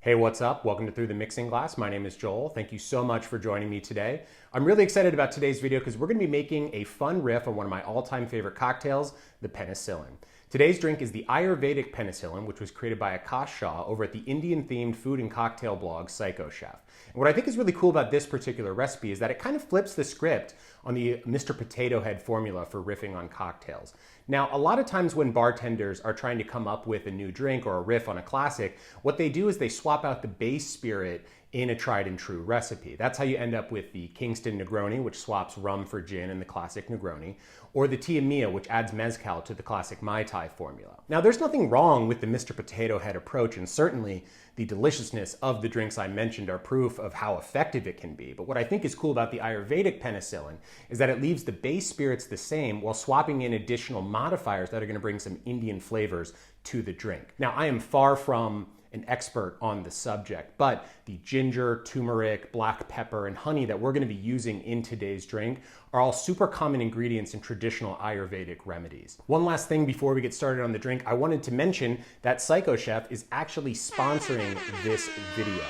Hey, what's up? Welcome to Through the Mixing Glass. My name is Joel. Thank you so much for joining me today. I'm really excited about today's video because we're going to be making a fun riff on one of my all-time favorite cocktails, the Penicillin. Today's drink is the Ayurvedic Penicillin, which was created by Akash Shah over at the Indian-themed food and cocktail blog Cykochef. And what I think is really cool about this particular recipe is that it kind of flips the script on the Mr. Potato Head formula for riffing on cocktails. Now, a lot of times when bartenders are trying to come up with a new drink or a riff on a classic, what they do is they swap out the base spirit in a tried and true recipe. That's how you end up with the Kingston Negroni, which swaps rum for gin in the classic Negroni, or the Tia Mia, which adds mezcal to the classic Mai Tai formula. Now, there's nothing wrong with the Mr. Potato Head approach, and certainly the deliciousness of the drinks I mentioned are proof of how effective it can be. But what I think is cool about the Ayurvedic Penicillin is that it leaves the base spirits the same while swapping in additional modifiers that are going to bring some Indian flavors to the drink. Now, I am far from an expert on the subject, but the ginger, turmeric, black pepper, and honey that we're going to be using in today's drink are all super common ingredients in traditional Ayurvedic remedies. One last thing before we get started on the drink, I wanted to mention that Cykochef is actually sponsoring this video.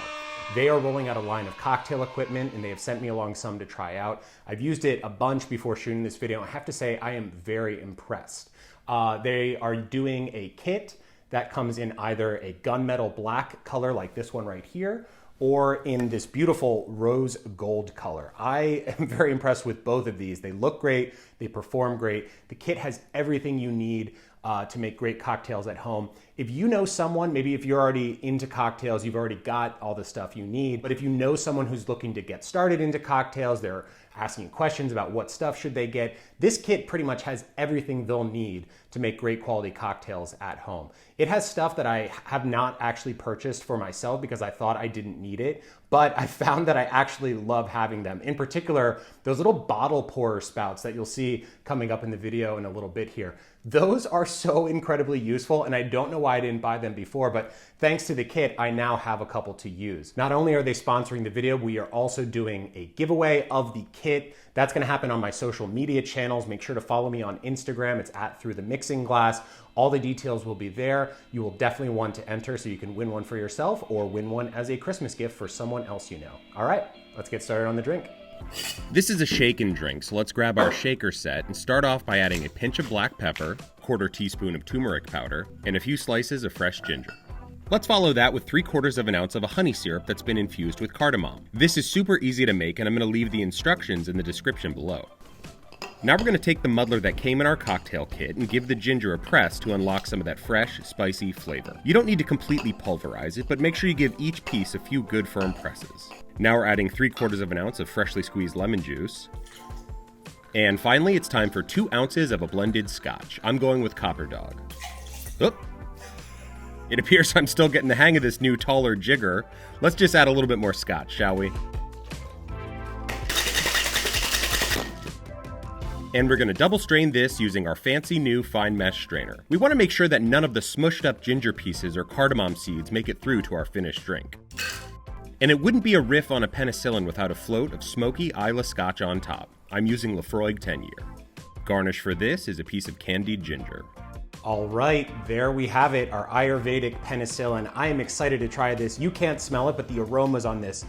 They are rolling out a line of cocktail equipment and they have sent me along some to try out. I've used it a bunch before shooting this video. I have to say I am very impressed. They are doing a kit that comes in either a gunmetal black color like this one right here, or in this beautiful rose gold color. I am very impressed with both of these. They look great, they perform great. The kit has everything you need to make great cocktails at home. If you know someone, maybe if you're already into cocktails, you've already got all the stuff you need, but if you know someone who's looking to get started into cocktails, they're asking questions about what stuff should they get, this kit pretty much has everything they'll need to make great quality cocktails at home. It has stuff that I have not actually purchased for myself because I thought I didn't need it, but I found that I actually love having them. In particular, those little bottle pourer spouts that you'll see coming up in the video in a little bit here. Those are so incredibly useful, and I don't know why I didn't buy them before, but thanks to the kit, I now have a couple to use. Not only are they sponsoring the video, we are also doing a giveaway of the kit. That's gonna happen on my social media channels. Make sure to follow me on Instagram. It's @throughthemixingglass. All the details will be there. You will definitely want to enter so you can win one for yourself or win one as a Christmas gift for someone else you know. All right, let's get started on the drink. This is a shaken drink, so let's grab our shaker set and start off by adding a pinch of black pepper, quarter teaspoon of turmeric powder, and a few slices of fresh ginger. Let's follow that with 3/4 of an ounce of a honey syrup that's been infused with cardamom. This is super easy to make, and I'm going to leave the instructions in the description below. Now we're going to take the muddler that came in our cocktail kit and give the ginger a press to unlock some of that fresh, spicy flavor. You don't need to completely pulverize it, but make sure you give each piece a few good firm presses. Now we're adding 3/4 of an ounce of freshly squeezed lemon juice. And finally, it's time for 2 ounces of a blended Scotch. I'm going with Copper Dog. Oop. It appears I'm still getting the hang of this new taller jigger. Let's just add a little bit more Scotch, shall we? And we're going to double strain this using our fancy new fine mesh strainer. We want to make sure that none of the smushed up ginger pieces or cardamom seeds make it through to our finished drink. And it wouldn't be a riff on a penicillin without a float of smoky Islay Scotch on top. I'm using Laphroaig 10-year. Garnish for this is a piece of candied ginger. All right, there we have it, our Ayurvedic Penicillin. I am excited to try this. You can't smell it, but the aromas on this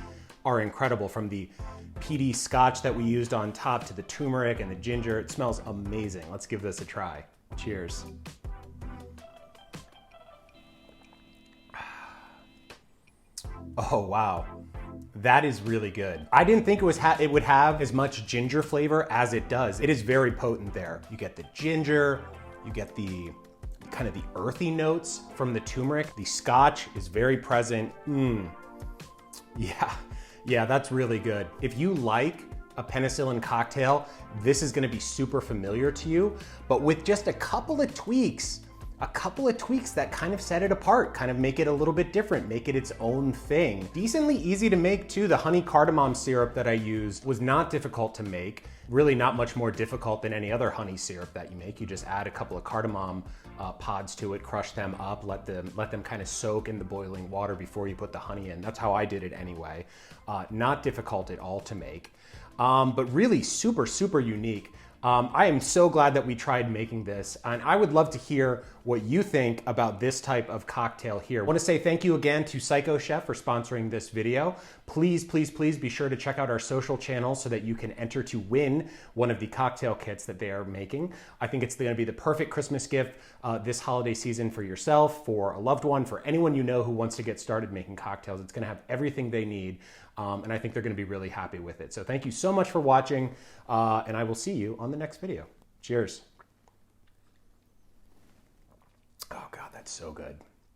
are incredible, from the peaty Scotch that we used on top to the turmeric and the ginger. It smells amazing. Let's give this a try. Cheers. Oh, wow. That is really good. I didn't think it would have as much ginger flavor as it does. It is very potent there. You get the ginger, you get the kind of the earthy notes from the turmeric. The Scotch is very present. Yeah, that's really good. If you like a penicillin cocktail, this is gonna be super familiar to you, but with just a couple of tweaks that kind of set it apart, kind of make it a little bit different, make it its own thing. Decently easy to make too. The honey cardamom syrup that I used was not difficult to make, really not much more difficult than any other honey syrup that you make. You just add a couple of cardamom pods to it, crush them up, let them kind of soak in the boiling water before you put the honey in. That's how I did it anyway. Not difficult at all to make, but really super, super unique. I am so glad that we tried making this, and I would love to hear what you think about this type of cocktail here. I want to say thank you again to Cykochef for sponsoring this video. Please, please, please be sure to check out our social channels so that you can enter to win one of the cocktail kits that they are making. I think it's going to be the perfect Christmas gift this holiday season for yourself, for a loved one, for anyone you know who wants to get started making cocktails. It's going to have everything they need, and I think they're going to be really happy with it. So thank you so much for watching, and I will see you on the next video. Cheers. Oh God, that's so good.